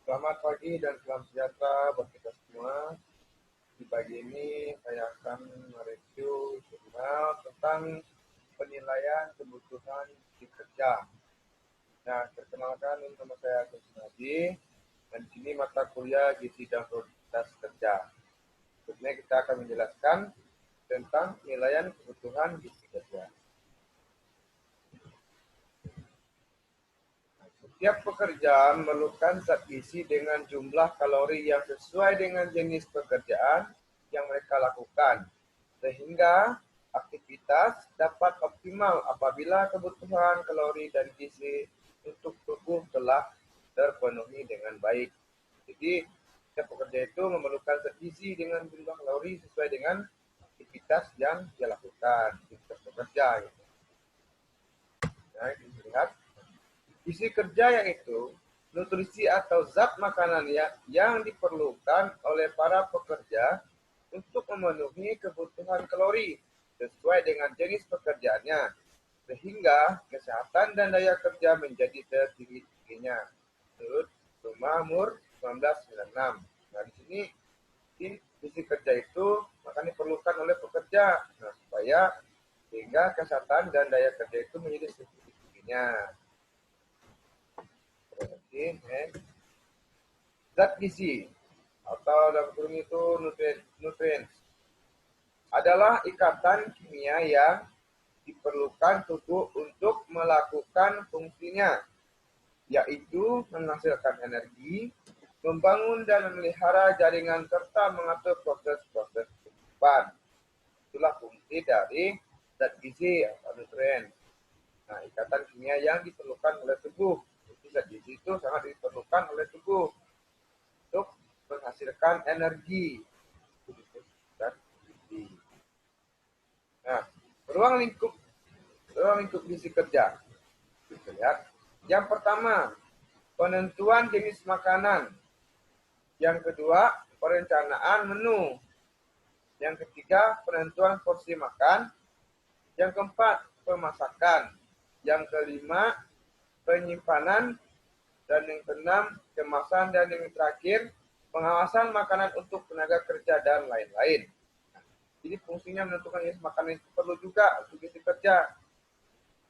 Selamat pagi dan salam sejahtera buat kita semua. Di pagi ini saya akan mereview jurnal tentang penilaian kebutuhan di kerja. Nah, perkenalkan, nama saya Agus Nadi, dan di sini mata kuliah gizi dan produktivitas kerja. Berikutnya kita akan menjelaskan tentang penilaian kebutuhan gizi kerja. Setiap pekerjaan memerlukan zat gizi dengan jumlah kalori yang sesuai dengan jenis pekerjaan yang mereka lakukan, sehingga aktivitas dapat optimal apabila kebutuhan kalori dan gizi untuk tubuh telah terpenuhi dengan baik. Jadi, setiap pekerja itu memerlukan zat gizi dengan jumlah kalori sesuai dengan aktivitas yang dia lakukan, aktivitas pekerja. Nah, ini lihat. Gizi kerja yaitu nutrisi atau zat makanan yang diperlukan oleh para pekerja untuk memenuhi kebutuhan kalori sesuai dengan jenis pekerjaannya, sehingga kesehatan dan daya kerja menjadi tertinggi-tingginya. Menurut Rumah Mur 1996. Nah, di sini gizi kerja itu maka diperlukan oleh pekerja, supaya sehingga kesehatan dan daya kerja itu menjadi tertinggi-tingginya. Zat gizi atau dalam kurung itu nutrien adalah ikatan kimia yang diperlukan tubuh untuk melakukan fungsinya, yaitu menghasilkan energi, membangun dan memelihara jaringan serta mengatur proses-proses kehidupan. Itulah fungsi dari zat gizi atau nutrien. Nah, ikatan kimia yang diperlukan oleh tubuh. Zat gizi itu sangat diperlukan oleh tubuh untuk menghasilkan energi. Nah, ruang lingkup gizi kerja. Kita lihat. Yang pertama, penentuan jenis makanan. Yang kedua, perencanaan menu. Yang ketiga, penentuan porsi makan. Yang keempat, pemasakan. Yang kelima, penyimpanan. Dan yang keenam, kemasan. Dan yang terakhir, pengawasan makanan untuk tenaga kerja dan lain-lain. Jadi fungsinya menentukan jenis makanan itu perlu juga untuk gizi kerja.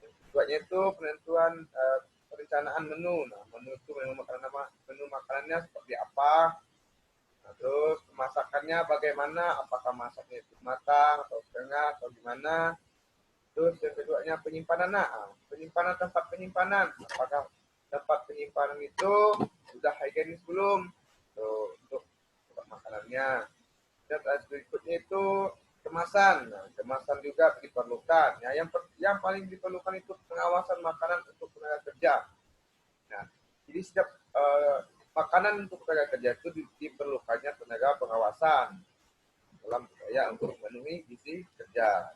Keduanya itu penentuan perencanaan menu. Nah, menu itu menu makanannya seperti apa. Nah, terus pemasakannya bagaimana, apakah masaknya itu matang atau setengah atau gimana. Terus yang keduanya penyimpanan. Penyimpanan tempat penyimpanan, apakah tempat penyimpanan itu sudah higienis belum untuk makanannya. Dan berikutnya itu kemasan. Nah, kemasan juga diperlukan. Ya, yang paling diperlukan itu pengawasan makanan untuk tenaga kerja. Nah, jadi setiap makanan untuk tenaga kerja itu diperlukannya tenaga pengawasan dalam upaya untuk memenuhi gizi kerja.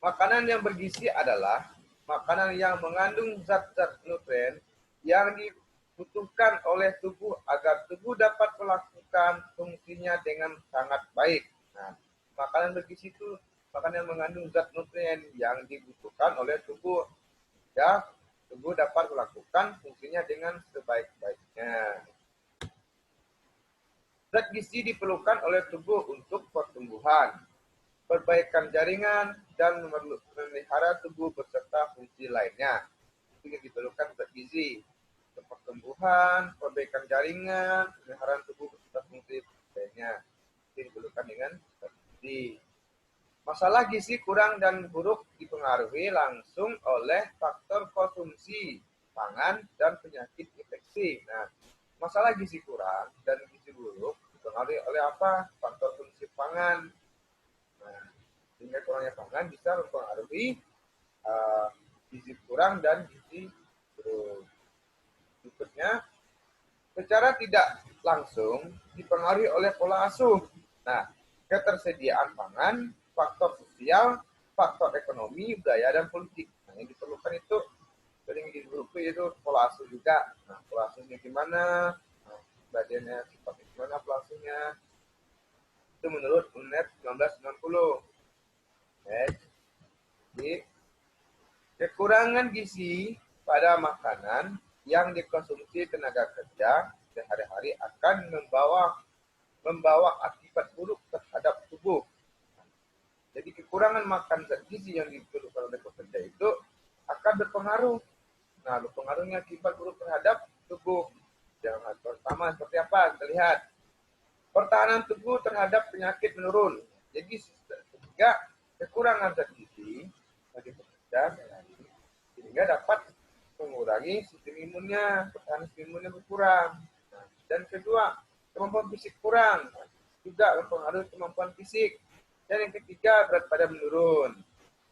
Makanan yang bergizi adalah makanan yang mengandung zat-zat nutrien yang dibutuhkan oleh tubuh agar tubuh dapat melakukan fungsinya dengan sangat baik. Nah, makanan bergizi itu makanan yang mengandung zat nutrien yang dibutuhkan oleh tubuh ya tubuh dapat melakukan fungsinya dengan sebaik-baiknya. Zat gizi diperlukan oleh tubuh untuk pertumbuhan, perbaikan jaringan, dan memelihara tubuh beserta fungsi lainnya. Itu yang diperlukan zat gizi untuk pertumbuhan, perbaikan jaringan, pemeliharaan tubuh beserta fungsi lainnya. Itu diperlukan dengan zat gizi. Masalah gizi kurang dan buruk dipengaruhi langsung oleh faktor konsumsi pangan dan penyakit infeksi. Nah, masalah gizi kurang dan gizi buruk dipengaruhi oleh apa? Faktor konsumsi pangan. Nah, sehingga kurangnya pangan bisa mempengaruhi gizi kurang dan gizi buruk. Berikutnya, secara tidak langsung dipengaruhi oleh pola asuh. Nah, ketersediaan pangan, faktor sosial, faktor ekonomi, budaya, dan politik. Nah, yang diperlukan itu sering diperlukan itu pola asuh juga. Nah, pola asuhnya gimana? Nah, badannya seperti gimana pola asuhnya? Itu menurut UNED 1990. Jadi, kekurangan gizi pada makanan yang dikonsumsi tenaga kerja sehari-hari akan membawa akibat buruk terhadap tubuh. Jadi kekurangan makan zat gizi yang diperlukan oleh pekerja itu akan berpengaruh. Nah, berpengaruhnya akibat buruk terhadap tubuh. Yang pertama seperti apa? Kita lihat. Pertahanan tubuh terhadap penyakit menurun. Jadi sehingga kekurangan zat gizi bagi pekerja sehingga dapat mengurangi sistem imunnya, pertahanan sistem imunnya berkurang. Nah, dan kedua, kemampuan fisik kurang, juga mempengaruhi kemampuan fisik. Dan yang ketiga, berat badan menurun.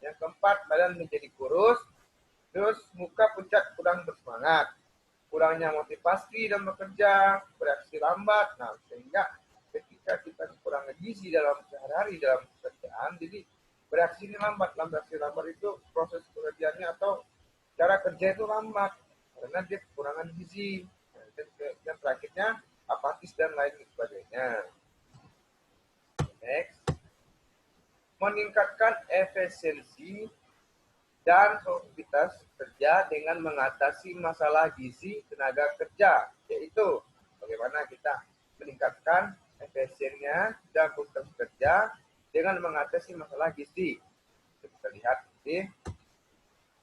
Yang keempat, badan menjadi kurus. Terus muka pucat, kurang bersemangat. Kurangnya motivasi dalam bekerja, bereaksi lambat. Nah, sehingga ketika kita kekurangan gizi dalam sehari-hari dalam pekerjaan, jadi bereaksinya lambat. Bereaksi lambat itu proses pekerjaannya atau cara kerja itu lambat karena dia kekurangan gizi. Dan terakhirnya apatis dan lain sebagainya. Next. Meningkatkan efisiensi dan produktivitas kerja dengan mengatasi masalah gizi tenaga kerja, yaitu bagaimana kita meningkatkan efisiennya dan produktivitas kerja dengan mengatasi masalah gizi. Kita lihat di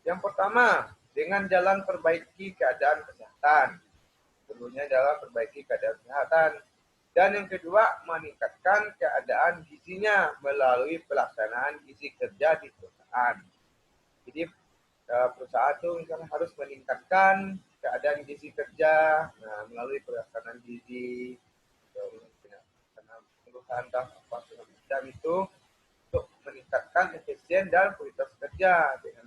yang pertama, dengan jalan perbaiki keadaan kesehatan. Perlunya jalan perbaiki keadaan kesehatan. Dan yang kedua, meningkatkan keadaan gizinya melalui pelaksanaan gizi kerja di perusahaan. Jadi perusahaan itu misalnya harus meningkatkan keadaan gizi kerja melalui pelaksanaan gizi, perusahaan dan itu untuk meningkatkan efisien dan kualitas kerja dengan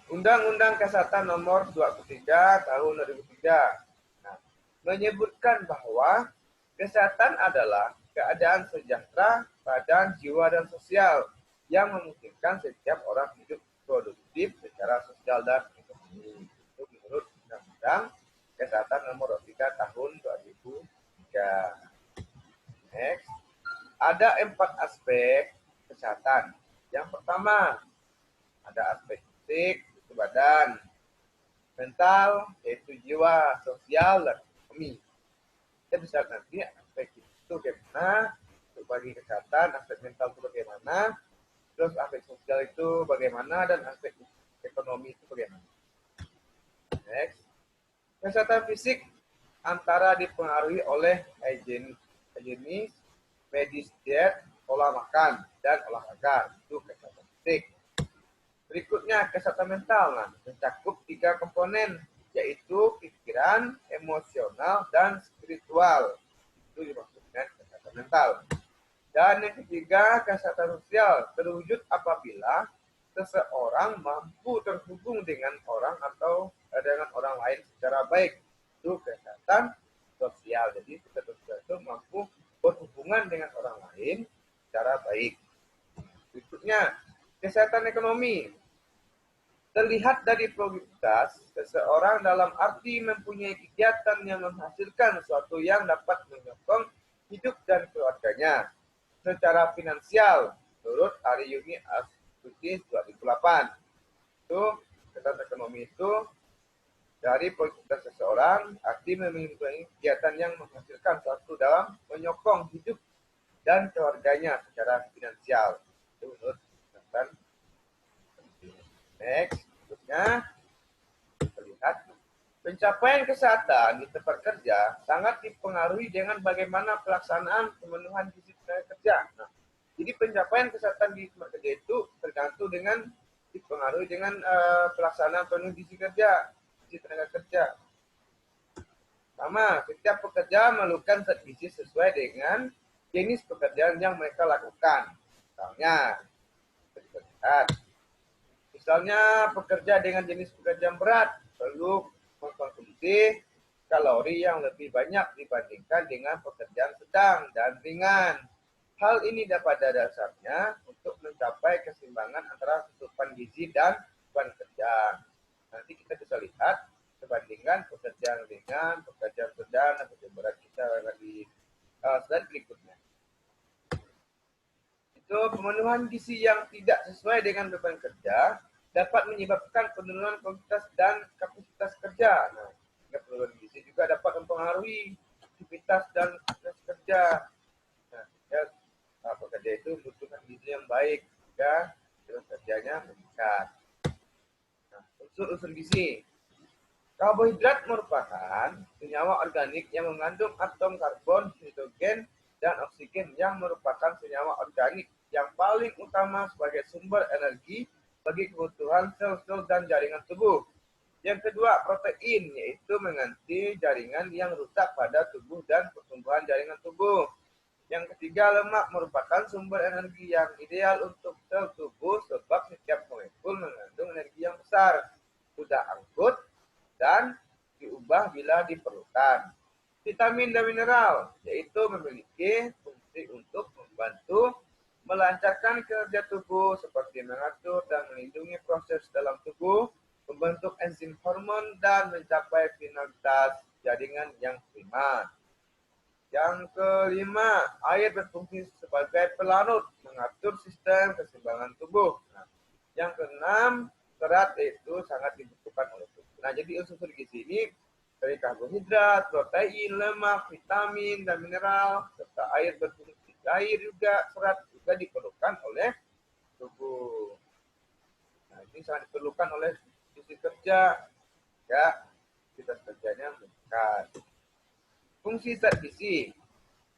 Undang-Undang Kesehatan Nomor 23 Tahun 2003 menyebutkan bahwa kesehatan adalah keadaan sejahtera badan, jiwa, dan sosial yang memungkinkan setiap orang hidup produktif secara sosial dan ekonomi. Itu menurut Undang-Undang Kesehatan Nomor 23 Tahun 2003. Next. Ada 4 aspek kesehatan. Yang pertama, ada aspek fisik, yaitu badan, mental, yaitu jiwa, sosial, dan ekonomi. Kita bisa nanti aspek itu bagaimana, untuk bagi kesehatan, aspek mental itu bagaimana, terus aspek sosial itu bagaimana, dan aspek ekonomi itu bagaimana. Next. Kesehatan fisik antara dipengaruhi oleh higienis, medis diet, pola makan, dan olahraga. Itu kesehatan fisik. Berikutnya kesehatan mental, mencakup 3 komponen, yaitu pikiran, emosional, dan spiritual. Itu dimaksudkan kesehatan mental. Dan yang ketiga, kesehatan sosial terwujud apabila seseorang mampu terhubung dengan orang atau dengan orang lain secara baik. Itu kesehatan sosial. Jadi kesehatan sosial itu mampu berhubungan dengan orang lain secara baik. Berikutnya, kesehatan ekonomi. Terlihat dari produktivitas seseorang dalam arti mempunyai kegiatan yang menghasilkan sesuatu yang dapat menyokong hidup dan keluarganya secara finansial menurut Ariyuni Astuti 2008. Itu kesehatan ekonomi itu dari produktivitas seseorang arti mempunyai kegiatan yang menghasilkan sesuatu dalam menyokong hidup dan keluarganya secara finansial. Itu menurut kesehatan. Next, berikutnya kita lihat pencapaian kesehatan di tempat kerja sangat dipengaruhi dengan bagaimana pelaksanaan pemenuhan gizi tenaga kerja. Nah, jadi pencapaian kesehatan di tempat kerja itu tergantung dengan dipengaruhi dengan pelaksanaan pemenuhan gizi tenaga kerja. Sama, setiap pekerja memerlukan zat gizi sesuai dengan jenis pekerjaan yang mereka lakukan. Misalnya pekerja dengan jenis pekerjaan berat perlu mengkonsumsi kalori yang lebih banyak dibandingkan dengan pekerjaan sedang dan ringan. Hal ini dapat dasarnya untuk mencapai keseimbangan antara asupan gizi dan beban kerja. Nanti kita bisa lihat perbandingan pekerjaan ringan, pekerjaan sedang, dan pekerjaan berat kita di slide berikutnya. So, pemenuhan gizi yang tidak sesuai dengan beban kerja dapat menyebabkan penurunan kualitas dan kapasitas kerja. Nah, penurunan gizi juga dapat mempengaruhi aktivitas dan kapasitas kerja. Nah, ya, pekerja itu membutuhkan gizi yang baik jika kerjanya meningkat. Nah, unsur-unsur gizi. Karbohidrat merupakan senyawa organik yang mengandung atom karbon, hidrogen, dan oksigen yang merupakan senyawa organik yang paling utama sebagai sumber energi bagi kebutuhan sel-sel dan jaringan tubuh. Yang kedua, protein, yaitu mengganti jaringan yang rusak pada tubuh dan pertumbuhan jaringan tubuh. Yang ketiga, lemak merupakan sumber energi yang ideal untuk sel tubuh sebab setiap molekul mengandung energi yang besar, mudah angkut, dan diubah bila diperlukan. Vitamin dan mineral, yaitu memiliki fungsi untuk membantu melancarkan kerja tubuh seperti mengatur dan melindungi proses dalam tubuh, membentuk enzim hormon, dan mencapai finalitas jaringan yang prima. Yang kelima, air berfungsi sebagai pelarut, mengatur sistem keseimbangan tubuh. Nah, yang keenam, serat itu sangat dibutuhkan oleh tubuh. Nah, jadi unsur gizi ini dari karbohidrat, protein, lemak, vitamin, dan mineral, serta air berfungsi. Air juga, serat juga diperlukan oleh tubuh. Nah, ini sangat diperlukan oleh gizi kerja, ya, aktivitas kerjanya meningkat. Fungsi zat gizi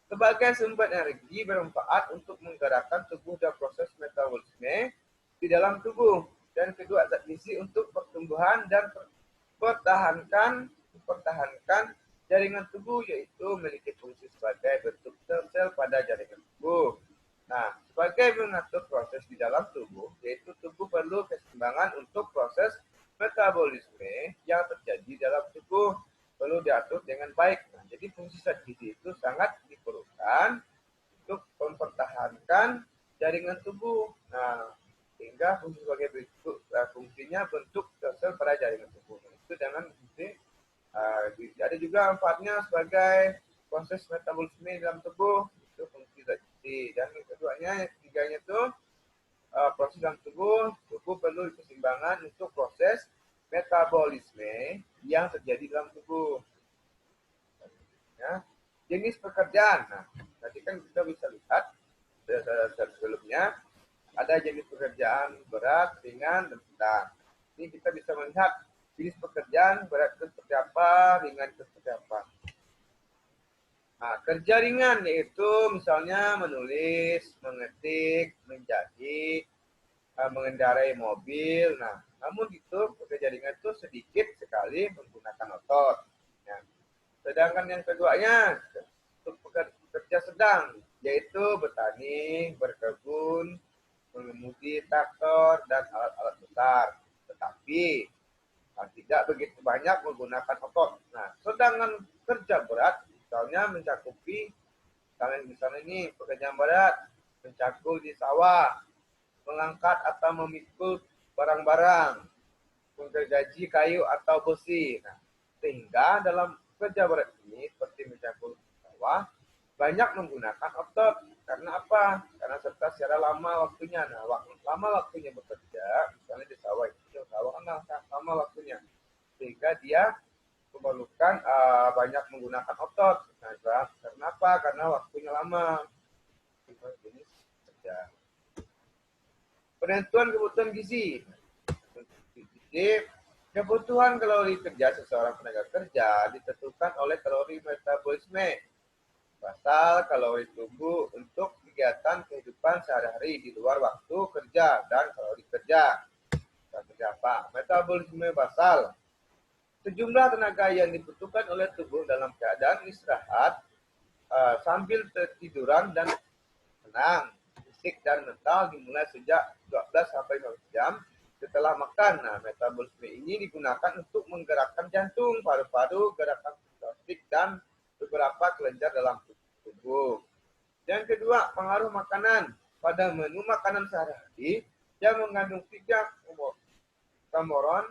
sebagai sumber energi bermanfaat untuk menggerakkan tubuh dan proses metabolisme di dalam tubuh. Dan kedua, zat gizi untuk pertumbuhan dan mempertahankan jaringan tubuh, yaitu memiliki fungsi sebagai bentuk sel-sel pada jaringan tubuh. Nah, sebagai mengatur proses di dalam tubuh, yaitu tubuh perlu keseimbangan untuk proses metabolisme yang terjadi dalam tubuh perlu diatur dengan baik. Nah, jadi fungsi zat gizi itu sangat diperlukan untuk mempertahankan jaringan tubuh. Nah, sehingga fungsi sebagai bentuk fungsinya bentuk sel pada jaringan tubuh. Itu dengan fungsi ada juga manfaatnya sebagai proses metabolisme dalam tubuh, itu fungsi zat gizi. Dan yang keduanya, yang ketiganya itu proses dalam tubuh perlu keseimbangan untuk proses metabolisme yang terjadi dalam tubuh. Ya. Jenis pekerjaan. Nah, tadi kan kita bisa lihat sebelumnya ada jenis pekerjaan berat, ringan, dan sedang. Ini kita bisa melihat jenis pekerjaan berat itu seperti apa, ringan itu seperti apa. Nah, kerja ringan yaitu misalnya menulis, mengetik, menjahit, mengendarai mobil. Nah, namun itu pekerja ringan itu sedikit sekali menggunakan otot. Ya. Sedangkan yang keduanya untuk pekerja sedang, yaitu bertani, berkebun, mengemudi traktor, dan alat-alat besar. Tetapi tidak begitu banyak menggunakan otot. Nah, sedangkan kerja berat, misalnya mencakupi, misalnya ini pekerjaan berat, mencakup di sawah, mengangkat atau memikul barang-barang, menggergaji kayu atau besi. Nah, sehingga dalam kerja berat ini seperti mencakup sawah banyak menggunakan otot. Karena apa? Karena serta secara lama waktunya. Nah, lama waktunya bekerja, misalnya di sawah itu, sawah kan lama waktunya, sehingga dia memerlukan banyak menggunakan otot. Nah, karena apa? Karena waktunya lama. Jenis kerja. Penentuan kebutuhan gizi. Jadi, kebutuhan kalori kerja seseorang tenaga kerja ditentukan oleh kalori metabolisme, basal kalori tubuh untuk kegiatan kehidupan sehari-hari di luar waktu kerja, dan kalori kerja. Seperti apa? Metabolisme basal. Sejumlah tenaga yang dibutuhkan oleh tubuh dalam keadaan istirahat, sambil tertiduran dan tenang, fisik dan mental dimulai sejak 12 sampai 15 jam setelah makan. Nah, metabolisme ini digunakan untuk menggerakkan jantung, paru-paru, gerakan plastik, dan beberapa kelenjar dalam tubuh. Yang kedua, pengaruh makanan. Pada menu makanan sehari-hari yang mengandung 3 komoron,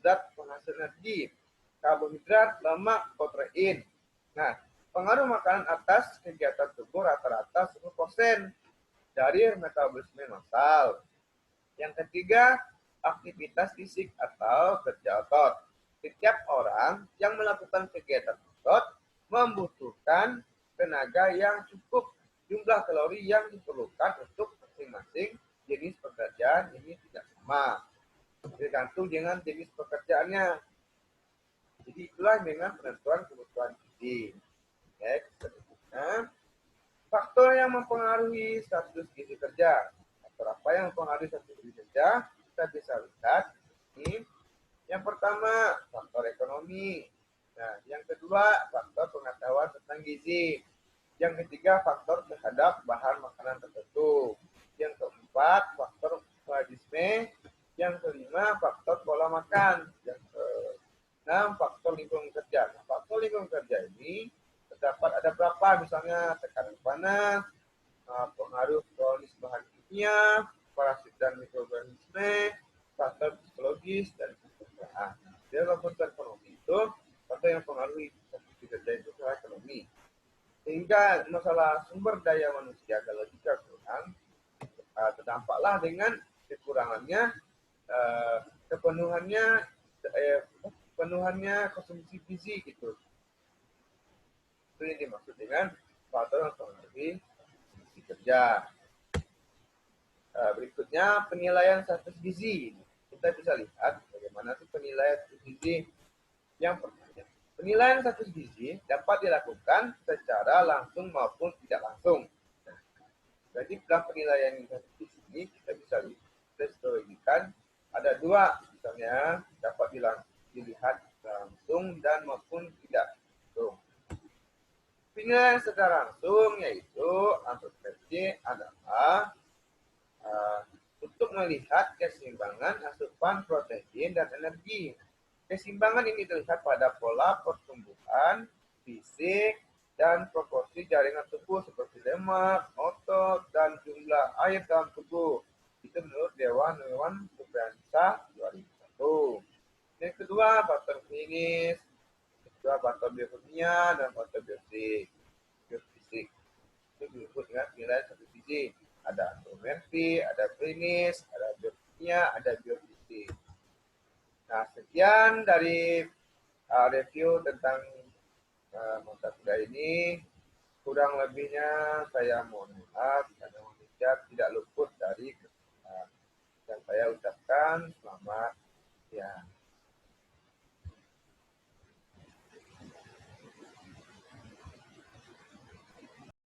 zat penghasil energi, karbohidrat, lemak, protein. Nah, pengaruh makanan atas kegiatan tubuh rata-rata 10%. dari metabolisme massal. Yang ketiga, aktivitas fisik atau kerja otot. Setiap orang yang melakukan kegiatan otot membutuhkan tenaga yang cukup. Jumlah kalori yang diperlukan untuk masing-masing jenis pekerjaan ini tidak sama. Tergantung dengan jenis pekerjaannya. Jadi itulah dengan penentuan kebutuhan gizi. Oke, selanjutnya. Faktor yang mempengaruhi status gizi kerja. Faktor apa yang mempengaruhi status gizi kerja? Kita bisa lihat ini. Yang pertama, faktor ekonomi. Nah, yang kedua, faktor pengetahuan tentang gizi. Yang ketiga, faktor terhadap bahan makanan tertentu. Yang keempat, faktor metabolisme. Yang kelima, faktor pola makan. Yang keenam, faktor lingkungan kerja. Nah, faktor lingkungan kerja ini terdapat ada berapa? Misalnya tekanan panas, pengaruh kronis bahan kimia, parasit dan mikroorganisme, faktor psikologis dan kesejahteraan. Jadi kalau faktor ekonomi itu faktor yang mempengaruhi kerja itu adalah ekonomi. Sehingga masalah sumber daya manusia kalau jika kurang, terdampaklah dengan kekurangannya kepenuhannya konsumsi gizi gitu. Itu yang dimaksud dengan faktor yang mempengaruhi gizi kerja. Berikutnya penilaian status gizi. Kita bisa lihat bagaimana sih penilaian status gizi. Yang pertama, penilaian status gizi dapat dilakukan secara langsung maupun tidak langsung. Jadi dalam penilaian status gizi ini kita bisa lihat ada dua, misalnya dapat dilihat langsung dan maupun tidak langsung. Penilaian secara langsung yaitu antropometri adalah untuk melihat keseimbangan asupan protein dan energi. Keseimbangan ini terlihat pada pola pertumbuhan, fisik, dan proporsi jaringan tubuh seperti lemak, otot, dan jumlah air dalam tubuh. Itu menurut Dewan Komprehensif 2001. Yang kedua, faktor klinis. Kedua, faktor biokimia dan faktor biofisik. Itu disebut dengan nilai status gizi. Ada antropometri, ada klinis, ada biokimia, ada biofisik. Nah, sekian dari review tentang mata kuliah ini. Kurang lebihnya saya mohon maaf.